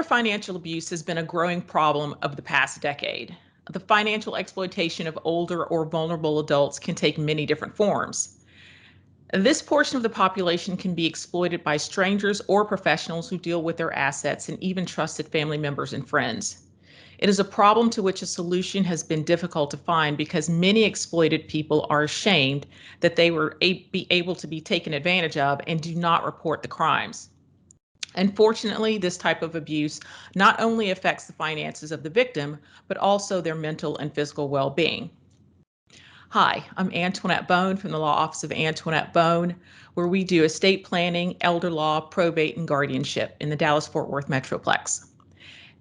financial abuse has been a growing problem of the past decade. The financial exploitation of older or vulnerable adults can take many different forms. This portion of the population can be exploited by strangers or professionals who deal with their assets and even trusted family members and friends. It is a problem to which a solution has been difficult to find because many exploited people are ashamed that they were able to be taken advantage of and do not report the crimes. Unfortunately, this type of abuse not only affects the finances of the victim, but also their mental and physical well-being. Hi, I'm Antoinette Bone from the Law Office of Antoinette Bone, where we do estate planning, elder law, probate, and guardianship in the Dallas-Fort Worth Metroplex.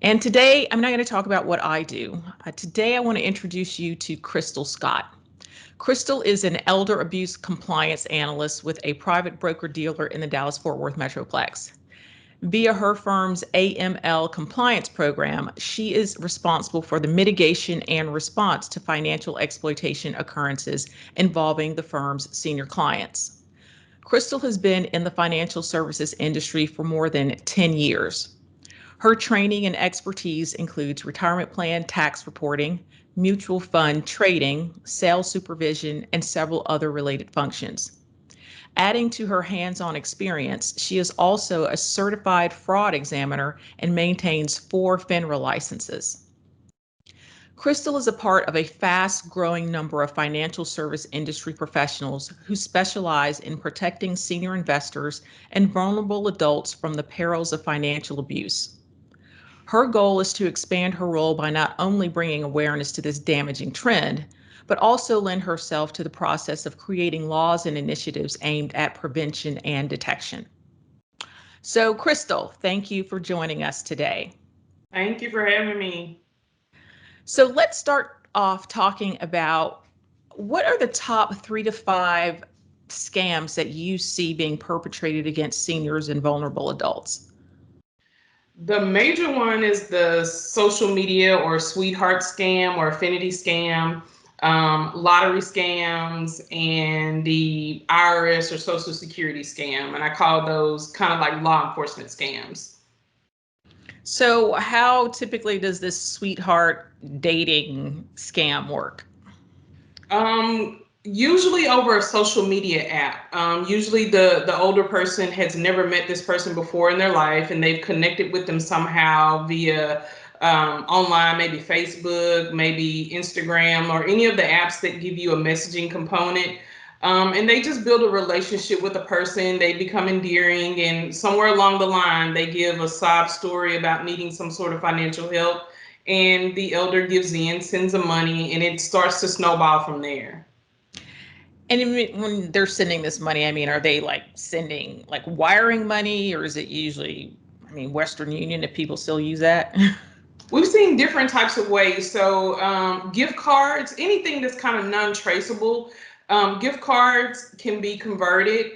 And today, I'm not going to talk about what I do. Today, I want to introduce you to Crystal Scott. Crystal is an elder abuse compliance analyst with a private broker-dealer in the Dallas-Fort Worth Metroplex. Via her firm's AML compliance program, she is responsible for the mitigation and response to financial exploitation occurrences involving the firm's senior clients. Crystal has been in the financial services industry for more than 10 years. Her training and expertise includes retirement plan tax reporting, mutual fund trading, sales supervision, and several other related functions. Adding to her hands-on experience, she is also a certified fraud examiner and maintains 4 FINRA licenses. Crystal is a part of a fast-growing number of financial service industry professionals who specialize in protecting senior investors and vulnerable adults from the perils of financial abuse. Her goal is to expand her role by not only bringing awareness to this damaging trend, but also lend herself to the process of creating laws and initiatives aimed at prevention and detection. So, Crystal, thank you for joining us today. Thank you for having me. So let's start off talking about what are the top 3 to 5 scams that you see being perpetrated against seniors and vulnerable adults? The major one is the social media or sweetheart scam or affinity scam, lottery scams, and the IRS or Social Security scam. And I call those kind of like law enforcement scams. So, how typically does this sweetheart dating scam work? Usually over a social media app. Usually the older person has never met this person before in their life, and they've connected with them somehow via online, maybe Facebook, maybe Instagram, or any of the apps that give you a messaging component. And they just build a relationship with a person. They become endearing, and somewhere along the line, they give a sob story about needing some sort of financial help. And the elder gives in, sends them money, and it starts to snowball from there. And when they're sending this money, I mean, are they like sending like wiring money, or is it usually, I mean, Western Union, if people still use that? We've seen different types of ways. So gift cards, anything that's kind of non-traceable. Gift cards can be converted.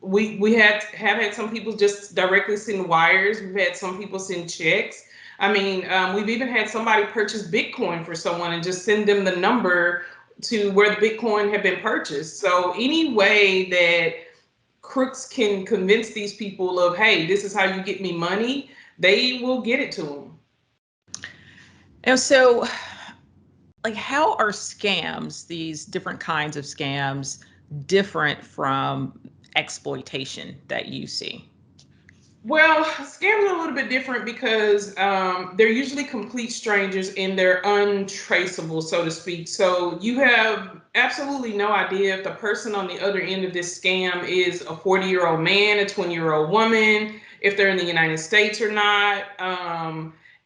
We have had some people just directly send wires. We've had some people send checks. I mean, we've even had somebody purchase Bitcoin for someone and just send them the number to where the Bitcoin had been purchased. So any way that crooks can convince these people of, hey, this is how you get me money, they will get it to them. And so, like, how are scams, these different kinds of scams, different from exploitation that you see? Well, scams are a little bit different because they're usually complete strangers and they're untraceable, so to speak. So you have absolutely no idea if the person on the other end of this scam is a 40-year-old man, a 20-year-old woman, if they're in the United States or not.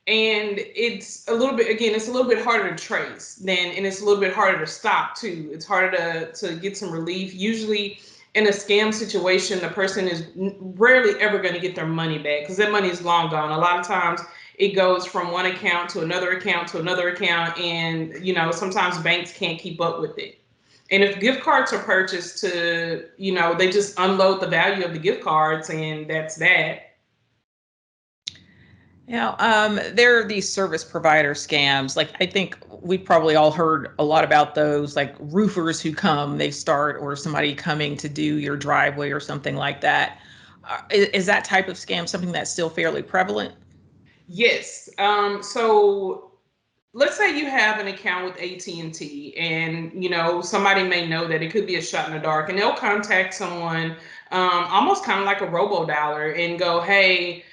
And it's a little bit, again, it's a little bit harder to trace and it's a little bit harder to stop too. It's harder to get some relief. Usually in a scam situation, the person is rarely ever going to get their money back because that money is long gone. A lot of times it goes from one account to another account to another account. And, sometimes banks can't keep up with it. And if gift cards are purchased they just unload the value of the gift cards and that's that. There are these service provider scams. Like, I think we've probably all heard a lot about those, like roofers who come, they start, or somebody coming to do your driveway or something like that. Is that type of scam something that's still fairly prevalent? Yes. So let's say you have an account with AT&T, and somebody may know that it could be a shot in the dark, and they'll contact someone, almost kind of like a robo dialer, and go, hey,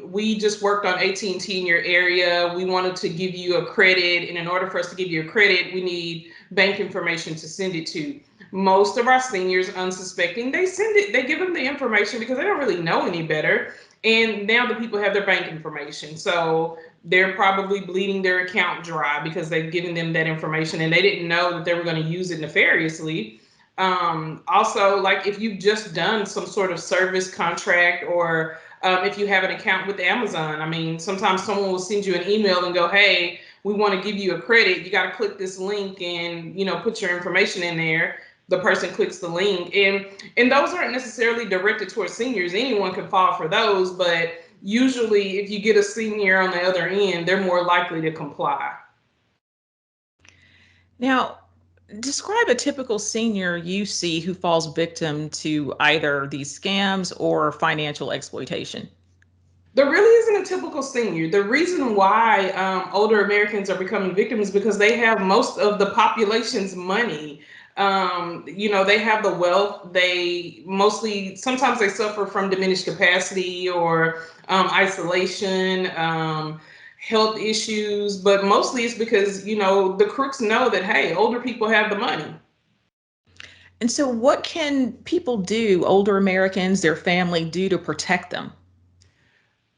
we just worked on AT&T in your area, we wanted to give you a credit, and in order for us to give you a credit, we need bank information to send it to. Most of our seniors, unsuspecting, they send it, they give them the information because they don't really know any better, and now the people have their bank information, so they're probably bleeding their account dry because they've given them that information and they didn't know that they were going to use it nefariously. Also, like if you've just done some sort of service contract, or if you have an account with Amazon, I mean, sometimes someone will send you an email and go, hey, we want to give you a credit. You got to click this link and, put your information in there. The person clicks the link, and those aren't necessarily directed towards seniors. Anyone can fall for those, but usually if you get a senior on the other end, they're more likely to comply. Now, describe a typical senior you see who falls victim to either these scams or financial exploitation. There really isn't a typical senior. The reason why older Americans are becoming victims is because they have most of the population's money. They have the wealth. They mostly, sometimes they suffer from diminished capacity or isolation, health issues, but mostly it's because, the crooks know that, hey, older people have the money. And so, what can people do, older Americans, their family, do to protect them?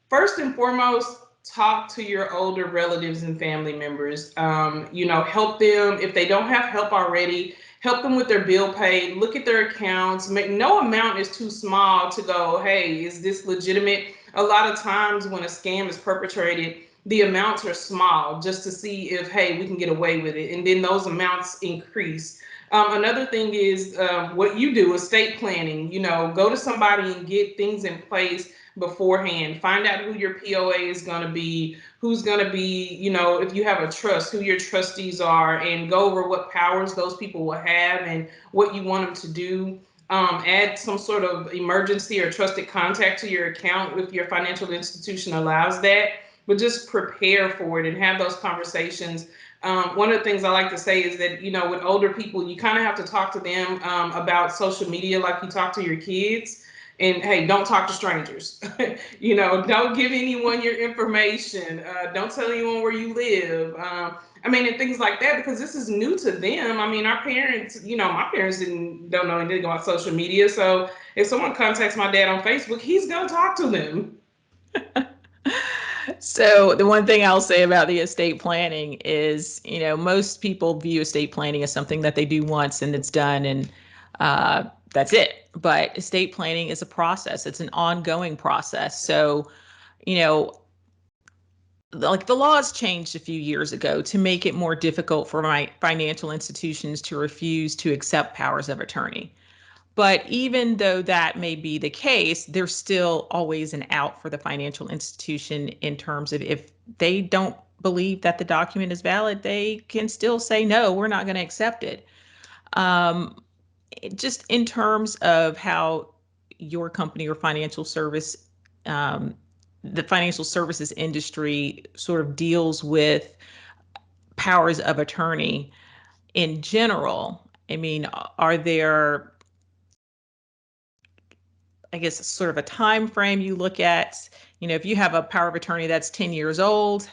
First and foremost, talk to your older relatives and family members. Help them if they don't have help already. Help them with their bill pay. Look at their accounts. No amount is too small to go, hey, is this legitimate? A lot of times when a scam is perpetrated, the amounts are small just to see if, hey, we can get away with it. And then those amounts increase. Another thing is what you do, estate planning. Go to somebody and get things in place beforehand. Find out who your POA is going to be, who's going to be, if you have a trust, who your trustees are, and go over what powers those people will have and what you want them to do. Add some sort of emergency or trusted contact to your account if your financial institution allows that. But just prepare for it and have those conversations. One of the things I like to say is that, with older people, you kind of have to talk to them about social media like you talk to your kids. And hey, don't talk to strangers. Don't give anyone your information. Don't tell anyone where you live. And things like that, because this is new to them. I mean, our parents, my parents don't know anything about social media. So if someone contacts my dad on Facebook, he's gonna talk to them. So, the one thing I'll say about the estate planning is, most people view estate planning as something that they do once and it's done and that's it. But estate planning is a process, it's an ongoing process. So, you know, like the laws changed a few years ago to make it more difficult for my financial institutions to refuse to accept powers of attorney. But even though that may be the case, there's still always an out for the financial institution in terms of if they don't believe that the document is valid, they can still say, no, we're not going to accept it. Um, just in terms of how your company or um, the financial services industry sort of deals with powers of attorney in general. I mean, are there, I guess, sort of a time frame you look at? If you have a power of attorney that's 10 years old,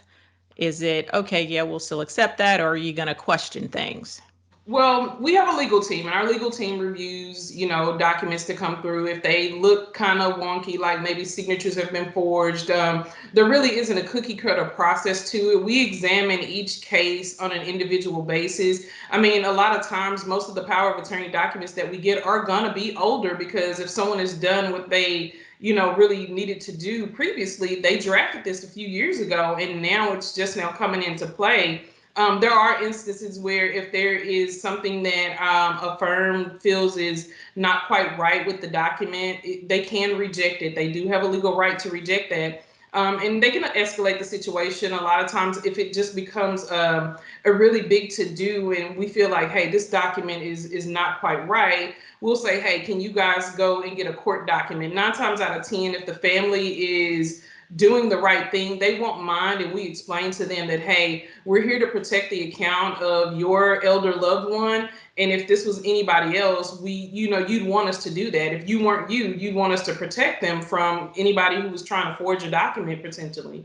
is it okay, yeah, we'll still accept that, or are you going to question things? Well, we have a legal team, and our legal team reviews, documents to come through. If they look kind of wonky, like maybe signatures have been forged, there really isn't a cookie cutter process to it. We examine each case on an individual basis. I mean, a lot of times, most of the power of attorney documents that we get are gonna be older because if someone has done what they really needed to do previously, they drafted this a few years ago, and now it's just now coming into play. There are instances where if there is something that a firm feels is not quite right with the document, they can reject it. They do have a legal right to reject that. And they can escalate the situation. A lot of times, if it just becomes a really big to do and we feel like, hey, this document is not quite right, we'll say, hey, can you guys go and get a court document? 9 times out of 10, if the family is doing the right thing, they won't mind if we explain to them that, hey, we're here to protect the account of your elder loved one. And if this was anybody else, you'd want us to do that. If you weren't you'd want us to protect them from anybody who was trying to forge a document potentially.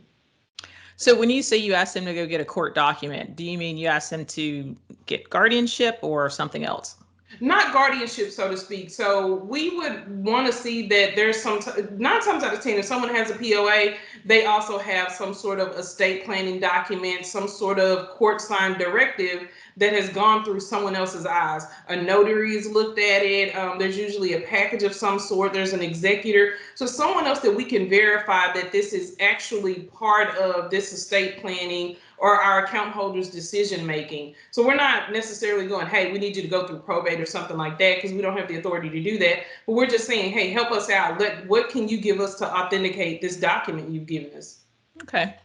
So when you say you ask them to go get a court document, do you mean you ask them to get guardianship or something else? Not guardianship, so to speak. So we would want to see that there's some 9 times out of 10, if someone has a POA, they also have some sort of estate planning document, some sort of court signed directive that has gone through someone else's eyes. A notary has looked at it. There's usually a package of some sort. There's an executor. So someone else that we can verify that this is actually part of this estate planning or our account holders' decision making. So we're not necessarily going, hey, we need you to go through probate or something like that, because we don't have the authority to do that. But we're just saying, hey, help us out. What can you give us to authenticate this document you've given us? Okay.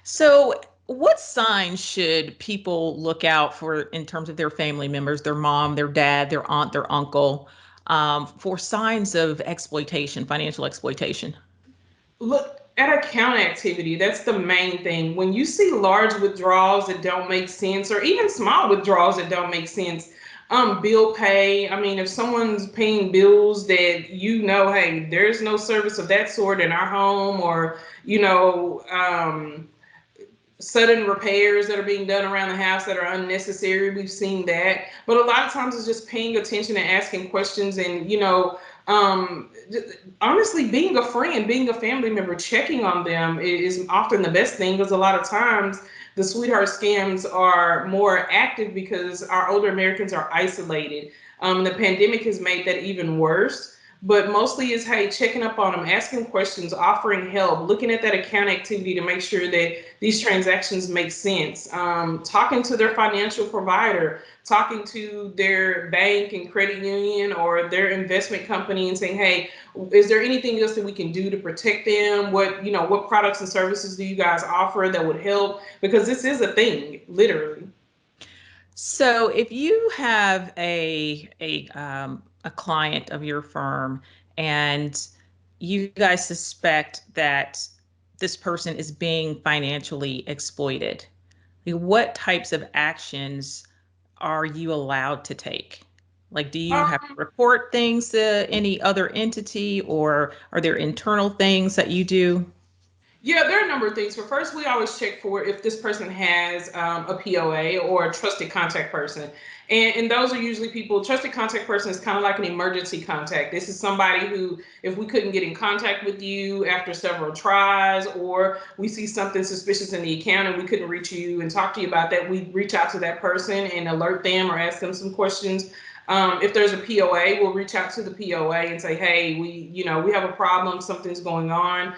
So what signs should people look out for in terms of their family members, their mom, their dad, their aunt, their uncle, for signs of exploitation, financial exploitation? Look at account activity. That's the main thing. When you see large withdrawals that don't make sense, or even small withdrawals that don't make sense, bill pay. I mean, if someone's paying bills that hey, there's no service of that sort in our home, or sudden repairs that are being done around the house that are unnecessary. We've seen that. But a lot of times it's just paying attention and asking questions, and, um, honestly, being a friend, being a family member, checking on them is often the best thing, because a lot of times the sweetheart scams are more active because our older Americans are isolated. The pandemic has made that even worse. But mostly is, hey, checking up on them, asking questions, offering help, looking at that account activity to make sure that these transactions make sense, talking to their financial provider, talking to their bank and credit union or their investment company and saying, hey, is there anything else that we can do to protect them? What products and services do you guys offer that would help? Because this is a thing, literally. So if you have a client of your firm and you guys suspect that this person is being financially exploited, what types of actions are you allowed to take? Like, do you have to Um, report things to any other entity, or are there internal things that you do? Yeah, there are a number of things. For first, we always check for if this person has a POA or a trusted contact person. And those are usually people, trusted contact person is kind of like an emergency contact. This is somebody who, if we couldn't get in contact with you after several tries, or we see something suspicious in the account and we couldn't reach you and talk to you about that, we reach out to that person and alert them or ask them some questions. If there's a POA, we'll reach out to the POA and say, hey, we have a problem, something's going on.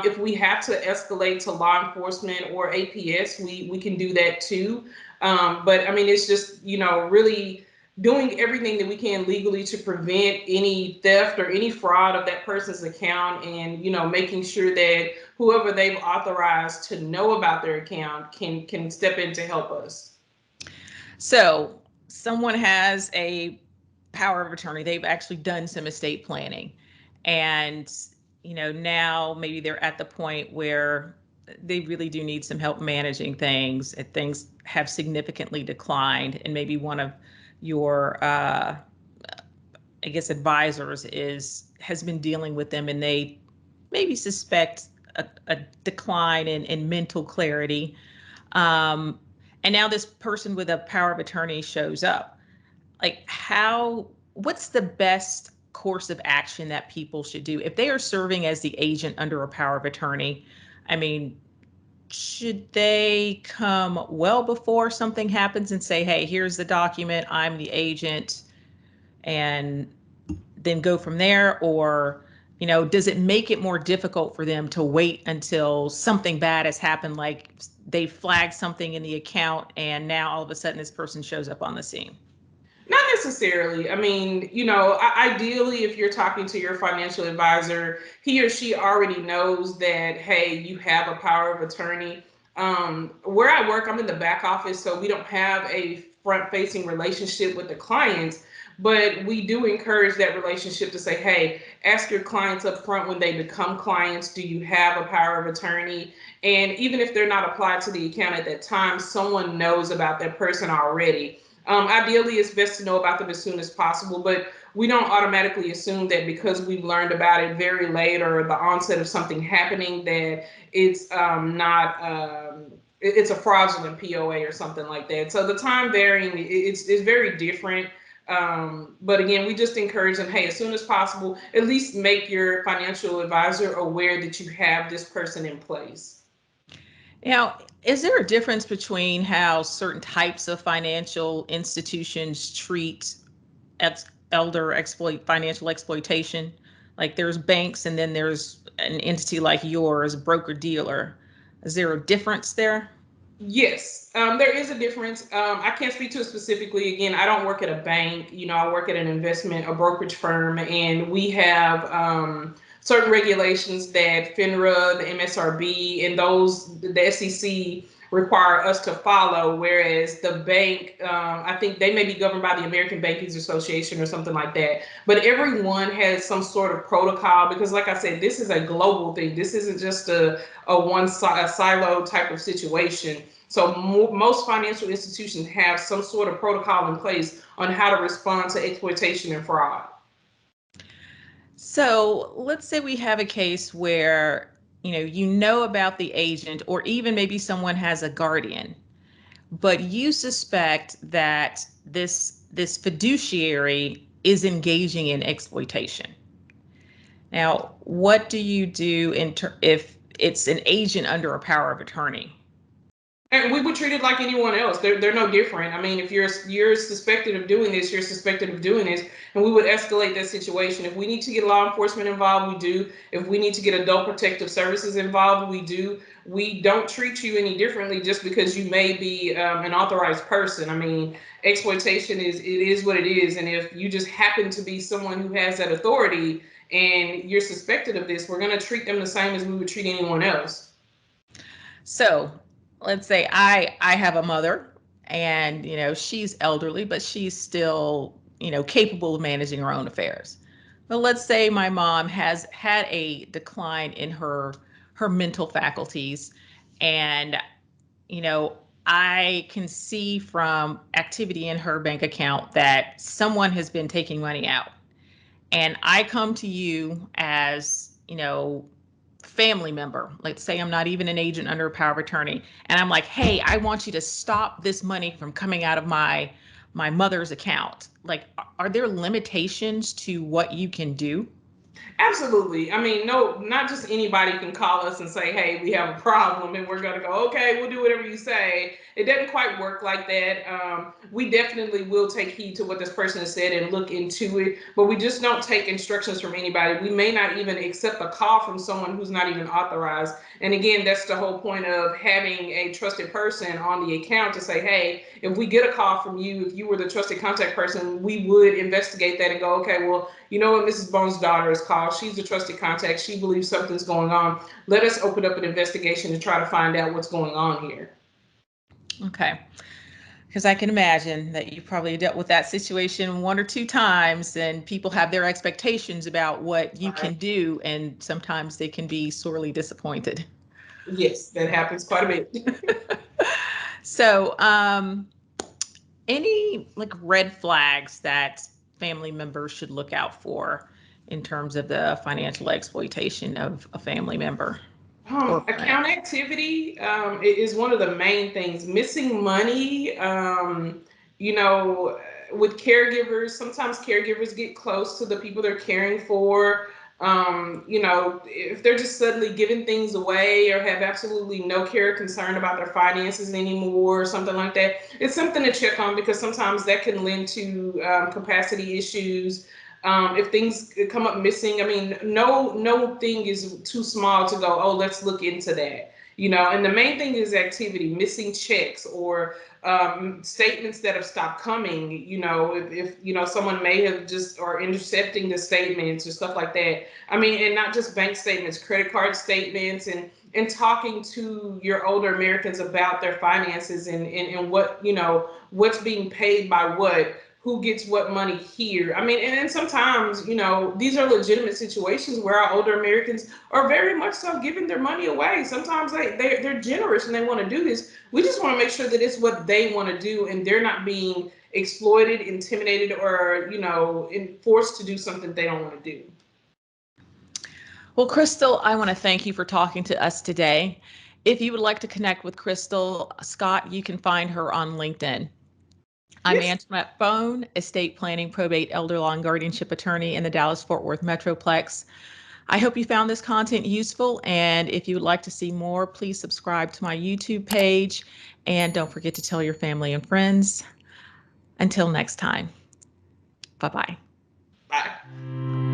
If we have to escalate to law enforcement or APS, we can do that too. But I mean, it's just, really doing everything that we can legally to prevent any theft or any fraud of that person's account, and, making sure that whoever they've authorized to know about their account can step in to help us. So someone has a power of attorney. They've actually done some estate planning. And, now maybe they're at the point where they really do need some help managing things, and things have significantly declined. And maybe one of your, I guess, advisors has been dealing with them, and they maybe suspect a decline in mental clarity. Um, and now this person with a power of attorney shows up. Like, what's the best course of action that people should do if they are serving as the agent under a power of attorney? I mean, should they come well before something happens and say, hey, here's the document, I'm the agent, and then go from there? Or, does it make it more difficult for them to wait until something bad has happened, like they flagged something in the account and now all of a sudden this person shows up on the scene? Not necessarily. I mean, ideally, if you're talking to your financial advisor, he or she already knows that, hey, you have a power of attorney. Where I work, I'm in the back office, so we don't have a front facing relationship with the clients. But we do encourage that relationship to say, hey, ask your clients up front when they become clients, do you have a power of attorney? And even if they're not applied to the account at that time, someone knows about that person already. Ideally, it's best to know about them as soon as possible, but we don't automatically assume that because we've learned about it very late or the onset of something happening that it's not it's a fraudulent POA or something like that. So the time varying it's very different. But again, we just encourage them, hey, as soon as possible, at least make your financial advisor aware that you have this person in place. Now, is there a difference between how certain types of financial institutions treat financial exploitation? Like there's banks and then there's an entity like yours, broker dealer. Is there a difference there? Yes, there is a difference. I can't speak to it specifically. Again, I don't work at a bank. I work at an investment, a brokerage firm, and we have certain regulations that FINRA, the MSRB, and the SEC require us to follow. Whereas the bank, I think they may be governed by the American Bankers Association or something like that. But everyone has some sort of protocol because, like I said, this is a global thing. This isn't just a silo type of situation. So most financial institutions have some sort of protocol in place on how to respond to exploitation and fraud. So let's say we have a case where you know about the agent, or even maybe someone has a guardian, but you suspect that this fiduciary is engaging in exploitation. Now, what do you do if it's an agent under a power of attorney? And we would treat it like anyone else. They're no different. I mean, if you're suspected of doing this, you're suspected of doing this, and we would escalate that situation. If we need to get law enforcement involved, we do. If we need to get adult protective services involved, we do. We don't treat you any differently just because you may be an authorized person. I mean, exploitation is what it is, and if you just happen to be someone who has that authority and you're suspected of this, we're going to treat them the same as we would treat anyone else. So let's say I have a mother, and she's elderly, but she's still capable of managing her own affairs. But let's say my mom has had a decline in her mental faculties, and you know I can see from activity in her bank account that someone has been taking money out, and I come to you as family member. Let's say I'm not even an agent under a power of attorney, and I'm like, hey, I want you to stop this money from coming out of my mother's account. Like, are there limitations to what you can do? Absolutely. I mean, no, not just anybody can call us and say, hey, we have a problem, and we're going to go, okay, we'll do whatever you say. It doesn't quite work like that. We definitely will take heed to what this person has said and look into it, but we just don't take instructions from anybody. We may not even accept a call from someone who's not even authorized. And again, that's the whole point of having a trusted person on the account to say, hey, if we get a call from you, if you were the trusted contact person, we would investigate that and go, okay, well, you know what, Mrs. Bones' daughter is called. She's a trusted contact. She believes something's going on. Let us open up an investigation to try to find out what's going on here. Okay. Because I can imagine that you probably dealt with that situation one or two times, and people have their expectations about what you can Right. do, and sometimes they can be sorely disappointed. Yes, that happens quite a bit. So, any like red flags that family members should look out for in terms of the financial exploitation of a family member or friend? Account activity is one of the main things. Missing money, you know, with caregivers, sometimes caregivers get close to the people they're caring for. If they're just suddenly giving things away or have absolutely no care or concern about their finances anymore or something like that, it's something to check on because sometimes that can lend to capacity issues. If things come up missing, I mean, no thing is too small to go, oh, let's look into that. And the main thing is activity, missing checks or statements that have stopped coming. If someone may have just or intercepting the statements or stuff like that. I mean, and not just bank statements, credit card statements, and talking to your older Americans about their finances and what what's being paid by what, who gets what money here. I mean, and then sometimes, these are legitimate situations where our older Americans are very much so giving their money away. Sometimes they're generous and they want to do this. We just want to make sure that it's what they want to do and they're not being exploited, intimidated, or, forced to do something they don't want to do. Well, Crystal, I want to thank you for talking to us today. If you would like to connect with Crystal Scott, you can find her on LinkedIn. I'm Yes. Antoinette Bone, estate planning, probate, elder law, and guardianship attorney in the Dallas-Fort Worth Metroplex. I hope you found this content useful, and if you would like to see more, please subscribe to my YouTube page, and don't forget to tell your family and friends. Until next time, bye-bye. Bye.